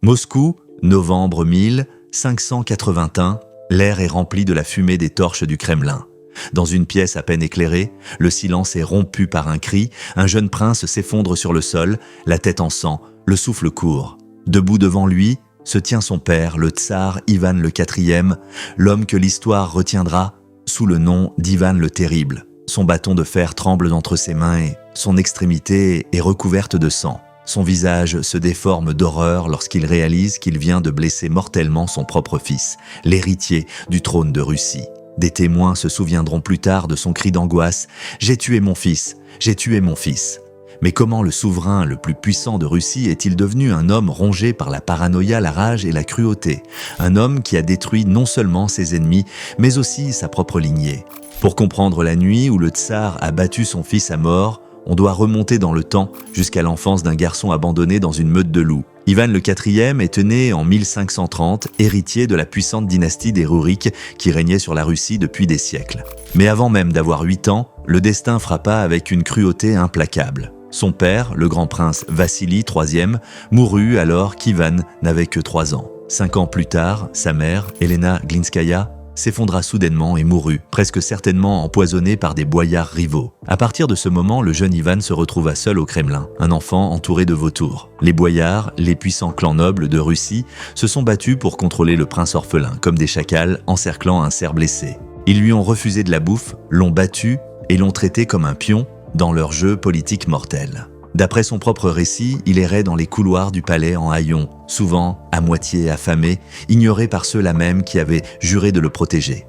Moscou, novembre 1581, l'air est rempli de la fumée des torches du Kremlin. Dans une pièce à peine éclairée, le silence est rompu par un cri, un jeune prince s'effondre sur le sol, la tête en sang, le souffle court. Debout devant lui, se tient son père, le tsar Ivan le IV, l'homme que l'histoire retiendra sous le nom d'Ivan le Terrible. Son bâton de fer tremble entre ses mains et son extrémité est recouverte de sang. Son visage se déforme d'horreur lorsqu'il réalise qu'il vient de blesser mortellement son propre fils, l'héritier du trône de Russie. Des témoins se souviendront plus tard de son cri d'angoisse « J'ai tué mon fils, j'ai tué mon fils ». Mais comment le souverain le plus puissant de Russie est-il devenu un homme rongé par la paranoïa, la rage et la cruauté? Un homme qui a détruit non seulement ses ennemis, mais aussi sa propre lignée. Pour comprendre la nuit où le tsar a battu son fils à mort, on doit remonter dans le temps jusqu'à l'enfance d'un garçon abandonné dans une meute de loups. Ivan le IV est né en 1530, héritier de la puissante dynastie des Ruriks qui régnait sur la Russie depuis des siècles. Mais avant même d'avoir 8 ans, le destin frappa avec une cruauté implacable. Son père, le grand prince Vassili III, mourut alors qu'Ivan n'avait que 3 ans. 5 ans plus tard, sa mère, Elena Glinskaya, s'effondra soudainement et mourut, presque certainement empoisonné par des boyards rivaux. À partir de ce moment, le jeune Ivan se retrouva seul au Kremlin, un enfant entouré de vautours. Les boyards, les puissants clans nobles de Russie, se sont battus pour contrôler le prince orphelin, comme des chacals encerclant un cerf blessé. Ils lui ont refusé de la bouffe, l'ont battu et l'ont traité comme un pion dans leur jeu politique mortel. D'après son propre récit, il errait dans les couloirs du palais en haillons, souvent à moitié affamé, ignoré par ceux-là même qui avaient juré de le protéger.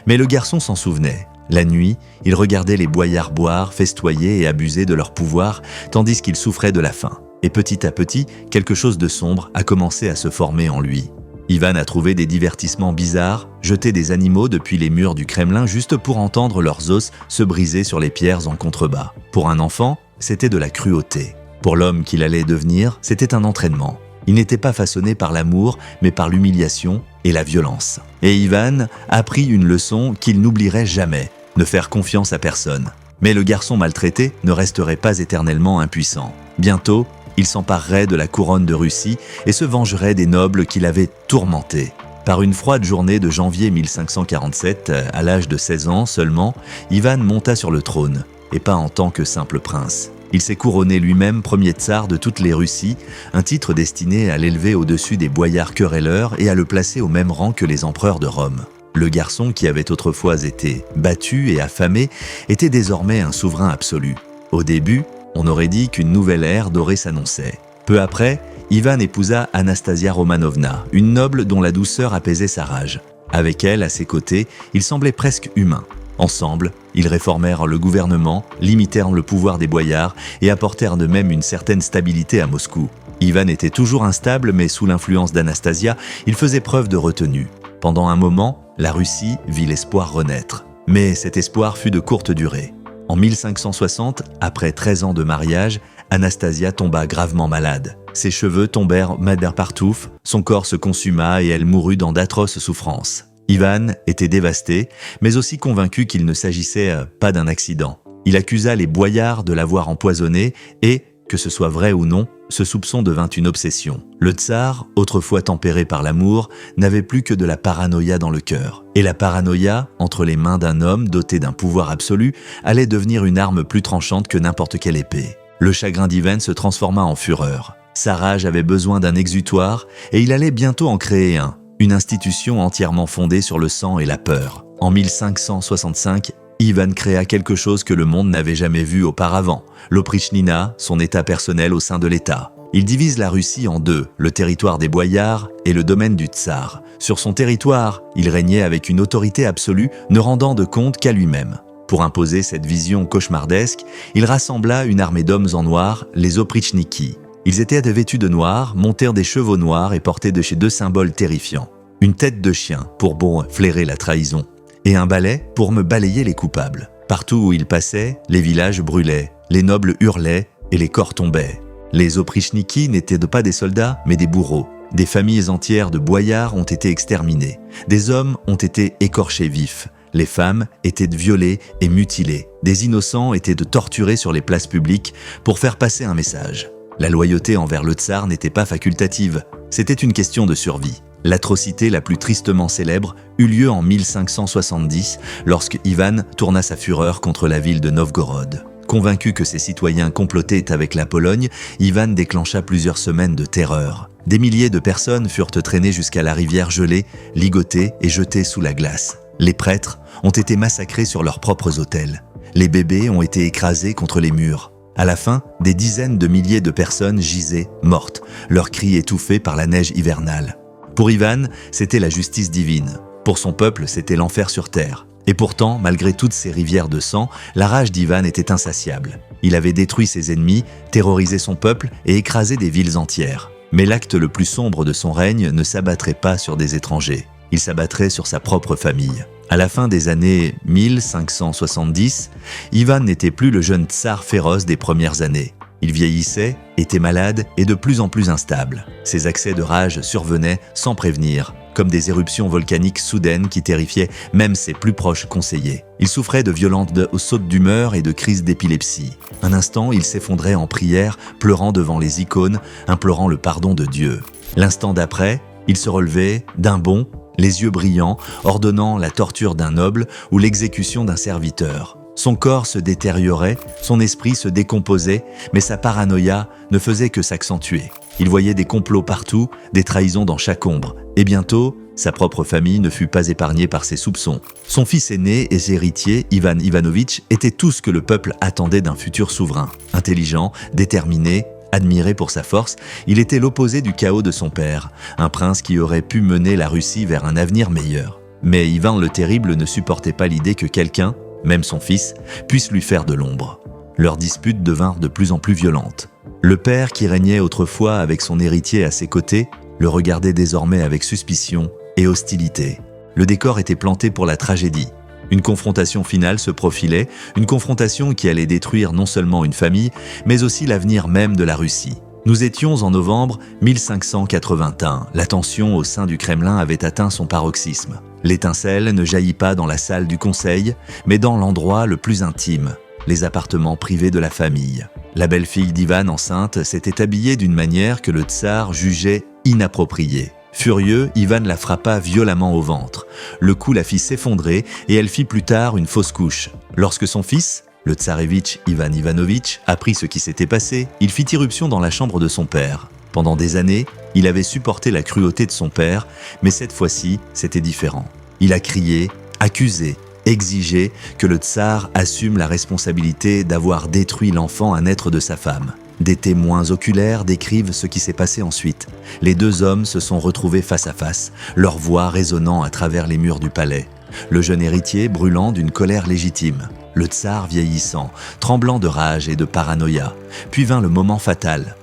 Mais le garçon s'en souvenait. La nuit, il regardait les boyards boire, festoyer et abuser de leur pouvoir, tandis qu'il souffrait de la faim. Et petit à petit, quelque chose de sombre a commencé à se former en lui. Ivan a trouvé des divertissements bizarres, jeter des animaux depuis les murs du Kremlin juste pour entendre leurs os se briser sur les pierres en contrebas. Pour un enfant, c'était de la cruauté. Pour l'homme qu'il allait devenir, c'était un entraînement. Il n'était pas façonné par l'amour, mais par l'humiliation et la violence. Et Ivan a appris une leçon qu'il n'oublierait jamais, ne faire confiance à personne. Mais le garçon maltraité ne resterait pas éternellement impuissant. Bientôt, il s'emparerait de la couronne de Russie et se vengerait des nobles qu'il avait tourmentés. Par une froide journée de janvier 1547, à l'âge de 16 ans seulement, Ivan monta sur le trône, et pas en tant que simple prince. Il s'est couronné lui-même premier tsar de toutes les Russies, un titre destiné à l'élever au-dessus des boyards querelleurs et à le placer au même rang que les empereurs de Rome. Le garçon qui avait autrefois été battu et affamé était désormais un souverain absolu. Au début, on aurait dit qu'une nouvelle ère dorée s'annonçait. Peu après, Ivan épousa Anastasia Romanovna, une noble dont la douceur apaisait sa rage. Avec elle, à ses côtés, il semblait presque humain. Ensemble, ils réformèrent le gouvernement, limitèrent le pouvoir des boyards et apportèrent de même une certaine stabilité à Moscou. Ivan était toujours instable, mais sous l'influence d'Anastasia, il faisait preuve de retenue. Pendant un moment, la Russie vit l'espoir renaître. Mais cet espoir fut de courte durée. En 1560, après 13 ans de mariage, Anastasia tomba gravement malade. Ses cheveux tombèrent partout, son corps se consuma et elle mourut dans d'atroces souffrances. Ivan était dévasté, mais aussi convaincu qu'il ne s'agissait pas d'un accident. Il accusa les boyards de l'avoir empoisonnée et, que ce soit vrai ou non, ce soupçon devint une obsession. Le tsar, autrefois tempéré par l'amour, n'avait plus que de la paranoïa dans le cœur. Et la paranoïa, entre les mains d'un homme doté d'un pouvoir absolu, allait devenir une arme plus tranchante que n'importe quelle épée. Le chagrin d'Ivan se transforma en fureur. Sa rage avait besoin d'un exutoire et il allait bientôt en créer un. Une institution entièrement fondée sur le sang et la peur. En 1565, Ivan créa quelque chose que le monde n'avait jamais vu auparavant, l'Oprichnina, son état personnel au sein de l'État. Il divise la Russie en deux, le territoire des boyards et le domaine du tsar. Sur son territoire, il régnait avec une autorité absolue, ne rendant de compte qu'à lui-même. Pour imposer cette vision cauchemardesque, il rassembla une armée d'hommes en noir, les Oprichniki. Ils étaient vêtus de noir, montèrent des chevaux noirs et portaient de chez 2 symboles terrifiants. Une tête de chien pour flairer la trahison et un balai pour me balayer les coupables. Partout où ils passaient, les villages brûlaient, les nobles hurlaient et les corps tombaient. Les Oprichniki n'étaient pas des soldats, mais des bourreaux. Des familles entières de boyards ont été exterminées. Des hommes ont été écorchés vifs. Les femmes étaient violées et mutilées. Des innocents étaient torturés sur les places publiques pour faire passer un message. La loyauté envers le tsar n'était pas facultative. C'était une question de survie. L'atrocité la plus tristement célèbre eut lieu en 1570 lorsque Ivan tourna sa fureur contre la ville de Novgorod. Convaincu que ses citoyens complotaient avec la Pologne, Ivan déclencha plusieurs semaines de terreur. Des milliers de personnes furent traînées jusqu'à la rivière gelée, ligotées et jetées sous la glace. Les prêtres ont été massacrés sur leurs propres autels. Les bébés ont été écrasés contre les murs. À la fin, des dizaines de milliers de personnes gisaient, mortes, leurs cris étouffés par la neige hivernale. Pour Ivan, c'était la justice divine. Pour son peuple, c'était l'enfer sur terre. Et pourtant, malgré toutes ces rivières de sang, la rage d'Ivan était insatiable. Il avait détruit ses ennemis, terrorisé son peuple et écrasé des villes entières. Mais l'acte le plus sombre de son règne ne s'abattrait pas sur des étrangers. Il s'abattrait sur sa propre famille. À la fin des années 1570, Ivan n'était plus le jeune tsar féroce des premières années. Il vieillissait, était malade et de plus en plus instable. Ses accès de rage survenaient sans prévenir, comme des éruptions volcaniques soudaines qui terrifiaient même ses plus proches conseillers. Il souffrait de violentes sautes d'humeur et de crises d'épilepsie. Un instant, il s'effondrait en prière, pleurant devant les icônes, implorant le pardon de Dieu. L'instant d'après, il se relevait d'un bond, les yeux brillants, ordonnant la torture d'un noble ou l'exécution d'un serviteur. Son corps se détériorait, son esprit se décomposait, mais sa paranoïa ne faisait que s'accentuer. Il voyait des complots partout, des trahisons dans chaque ombre, et bientôt, sa propre famille ne fut pas épargnée par ses soupçons. Son fils aîné et héritier, Ivan Ivanovitch, était tout ce que le peuple attendait d'un futur souverain. Intelligent, déterminé, admiré pour sa force, il était l'opposé du chaos de son père, un prince qui aurait pu mener la Russie vers un avenir meilleur. Mais Ivan le Terrible ne supportait pas l'idée que quelqu'un, même son fils, puisse lui faire de l'ombre. Leurs disputes devinrent de plus en plus violentes. Le père, qui régnait autrefois avec son héritier à ses côtés, le regardait désormais avec suspicion et hostilité. Le décor était planté pour la tragédie. Une confrontation finale se profilait, une confrontation qui allait détruire non seulement une famille, mais aussi l'avenir même de la Russie. Nous étions en novembre 1581. La tension au sein du Kremlin avait atteint son paroxysme. L'étincelle ne jaillit pas dans la salle du conseil, mais dans l'endroit le plus intime, les appartements privés de la famille. La belle-fille d'Ivan enceinte s'était habillée d'une manière que le tsar jugeait inappropriée. Furieux, Ivan la frappa violemment au ventre. Le coup la fit s'effondrer et elle fit plus tard une fausse couche. Lorsque son fils, le tsarévitch Ivan Ivanovitch, apprit ce qui s'était passé, il fit irruption dans la chambre de son père. Pendant des années, il avait supporté la cruauté de son père, mais cette fois-ci, c'était différent. Il a crié, accusé, exigé que le tsar assume la responsabilité d'avoir détruit l'enfant à naître de sa femme. Des témoins oculaires décrivent ce qui s'est passé ensuite. Les deux hommes se sont retrouvés face à face, leur voix résonnant à travers les murs du palais. Le jeune héritier brûlant d'une colère légitime. Le tsar vieillissant, tremblant de rage et de paranoïa. Puis vint le moment fatal.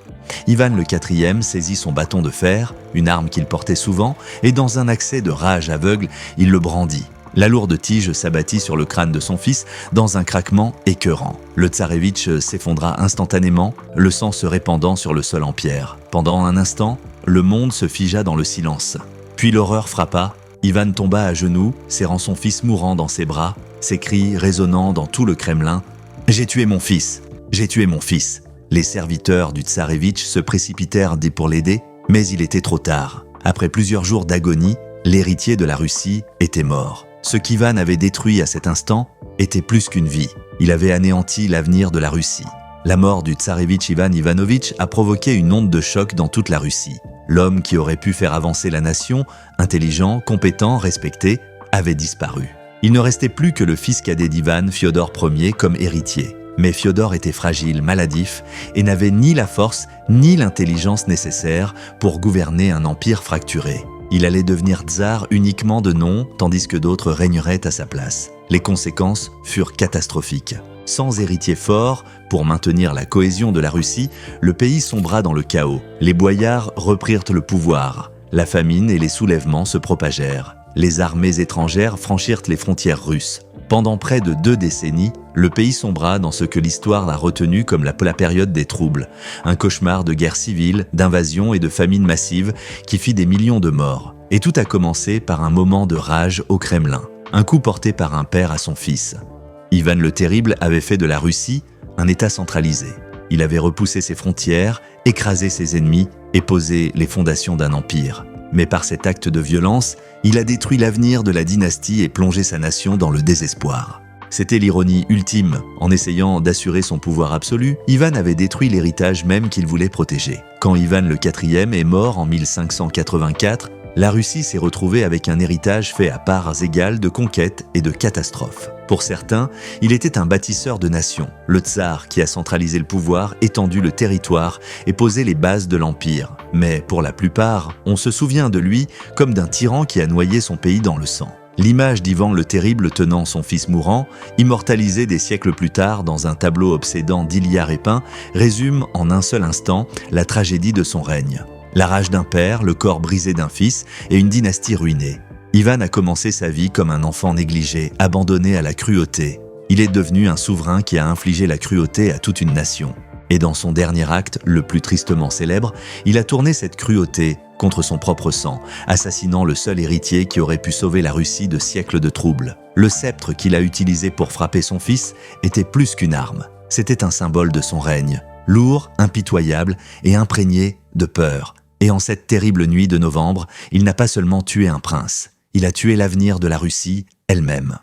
Ivan le IV saisit son bâton de fer, une arme qu'il portait souvent, et dans un accès de rage aveugle, il le brandit. La lourde tige s'abattit sur le crâne de son fils dans un craquement écœurant. Le tsarévitch s'effondra instantanément, le sang se répandant sur le sol en pierre. Pendant un instant, le monde se figea dans le silence. Puis l'horreur frappa. Ivan tomba à genoux, serrant son fils mourant dans ses bras, ses cris résonnant dans tout le Kremlin. « J'ai tué mon fils! J'ai tué mon fils !» Les serviteurs du tsarévitch se précipitèrent pour l'aider, mais il était trop tard. Après plusieurs jours d'agonie, l'héritier de la Russie était mort. Ce qu'Ivan avait détruit à cet instant était plus qu'une vie. Il avait anéanti l'avenir de la Russie. La mort du tsarévitch Ivan Ivanovitch a provoqué une onde de choc dans toute la Russie. L'homme qui aurait pu faire avancer la nation, intelligent, compétent, respecté, avait disparu. Il ne restait plus que le fils cadet d'Ivan, Fiodor Ier, comme héritier. Mais Fiodor était fragile, maladif, et n'avait ni la force ni l'intelligence nécessaires pour gouverner un empire fracturé. Il allait devenir tsar uniquement de nom, tandis que d'autres régneraient à sa place. Les conséquences furent catastrophiques. Sans héritier fort, pour maintenir la cohésion de la Russie, le pays sombra dans le chaos. Les boyards reprirent le pouvoir. La famine et les soulèvements se propagèrent. Les armées étrangères franchirent les frontières russes. Pendant près de 2 décennies, le pays sombra dans ce que l'histoire a retenu comme la période des troubles, un cauchemar de guerre civile, d'invasion et de famine massive qui fit des millions de morts. Et tout a commencé par un moment de rage au Kremlin, un coup porté par un père à son fils. Ivan le Terrible avait fait de la Russie un État centralisé. Il avait repoussé ses frontières, écrasé ses ennemis et posé les fondations d'un empire. Mais par cet acte de violence, il a détruit l'avenir de la dynastie et plongé sa nation dans le désespoir. C'était l'ironie ultime. En essayant d'assurer son pouvoir absolu, Ivan avait détruit l'héritage même qu'il voulait protéger. Quand Ivan le IV est mort en 1584, la Russie s'est retrouvée avec un héritage fait à parts égales de conquêtes et de catastrophes. Pour certains, il était un bâtisseur de nations, le tsar qui a centralisé le pouvoir, étendu le territoire et posé les bases de l'empire. Mais pour la plupart, on se souvient de lui comme d'un tyran qui a noyé son pays dans le sang. L'image d'Ivan le Terrible tenant son fils mourant, immortalisé des siècles plus tard dans un tableau obsédant d'Ilya Répin, résume en un seul instant la tragédie de son règne. La rage d'un père, le corps brisé d'un fils et une dynastie ruinée. Ivan a commencé sa vie comme un enfant négligé, abandonné à la cruauté. Il est devenu un souverain qui a infligé la cruauté à toute une nation. Et dans son dernier acte, le plus tristement célèbre, il a tourné cette cruauté contre son propre sang, assassinant le seul héritier qui aurait pu sauver la Russie de siècles de troubles. Le sceptre qu'il a utilisé pour frapper son fils était plus qu'une arme. C'était un symbole de son règne, lourd, impitoyable et imprégné de peur. Et en cette terrible nuit de novembre, il n'a pas seulement tué un prince, il a tué l'avenir de la Russie elle-même.